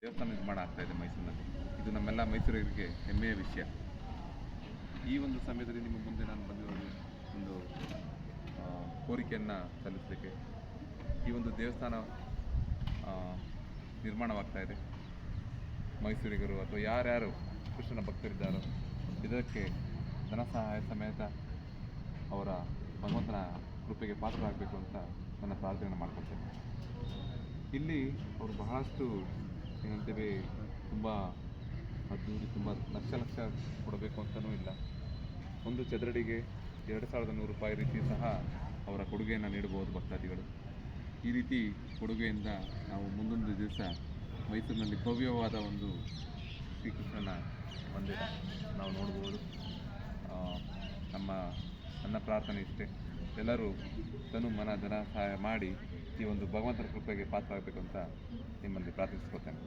ದೇವಸ್ಥಾನ ನಿರ್ಮಾಣ ಆಗ್ತಾ ಇದೆ ಮೈಸೂರಿನಲ್ಲಿ. ಇದು ನಮ್ಮೆಲ್ಲ ಮೈಸೂರಿಗೆ ಹೆಮ್ಮೆಯ ವಿಷಯ. ಈ ಒಂದು ಸಮಯದಲ್ಲಿ ನಿಮ್ಮ ಮುಂದೆ ನಾನು ಬಂದಿರೋದು ಒಂದು ಕೋರಿಕೆಯನ್ನು ಸಲ್ಲಿಸಲಿಕ್ಕೆ. ಈ ಒಂದು ದೇವಸ್ಥಾನ ನಿರ್ಮಾಣವಾಗ್ತಾ ಇದೆ. ಮೈಸೂರಿಗರು ಅಥವಾ ಯಾರ್ಯಾರು ಕೃಷ್ಣನ ಭಕ್ತರಿದ್ದಾರೋ ಇದಕ್ಕೆ ಧನ ಸಹಾಯ ಸಮೇತ ಅವರ ಭಗವಂತನ ಕೃಪೆಗೆ ಪಾತ್ರರಾಗಬೇಕು ಅಂತ ನನ್ನ ಪ್ರಾರ್ಥನೆಯನ್ನು ಮಾಡ್ಕೊಳ್ತೇನೆ. ಇಲ್ಲಿ ಅವರು ಬಹಳಷ್ಟು ಏನಂತೇವೆ, ತುಂಬ ಅದ್ದೂರಿ, ತುಂಬ ಲಕ್ಷ ಕೊಡಬೇಕು ಅಂತಲೂ ಇಲ್ಲ. ಒಂದು ಚದರಡಿಗೆ 2,100 ರೂಪಾಯಿ ರೀತಿ ಸಹ ಅವರ ಕೊಡುಗೆಯನ್ನು ನೀಡಬಹುದು ಭಕ್ತಾದಿಗಳು. ಈ ರೀತಿ ಕೊಡುಗೆಯಿಂದ ನಾವು ಮುಂದೊಂದು ದಿವಸ ಮೈಸೂರಿನಲ್ಲಿ ಭವ್ಯವಾದ ಒಂದು ಶ್ರೀಕೃಷ್ಣನ ಮಂದಿರ ನಾವು ನೋಡ್ಬೋದು. ನನ್ನ ಪ್ರಾರ್ಥನೆ ಇಷ್ಟೇ, ಎಲ್ಲರೂ ತನು ಮನ ಧನ ಸಹಾಯ ಮಾಡಿ ಈ ಒಂದು ಭಗವಂತನ ಕೃಪೆಗೆ ಪಾತ್ರ ಆಗಬೇಕು ಅಂತ ನಿಮ್ಮಲ್ಲಿ ಪ್ರಾರ್ಥಿಸ್ಕೊಳ್ತೇನೆ.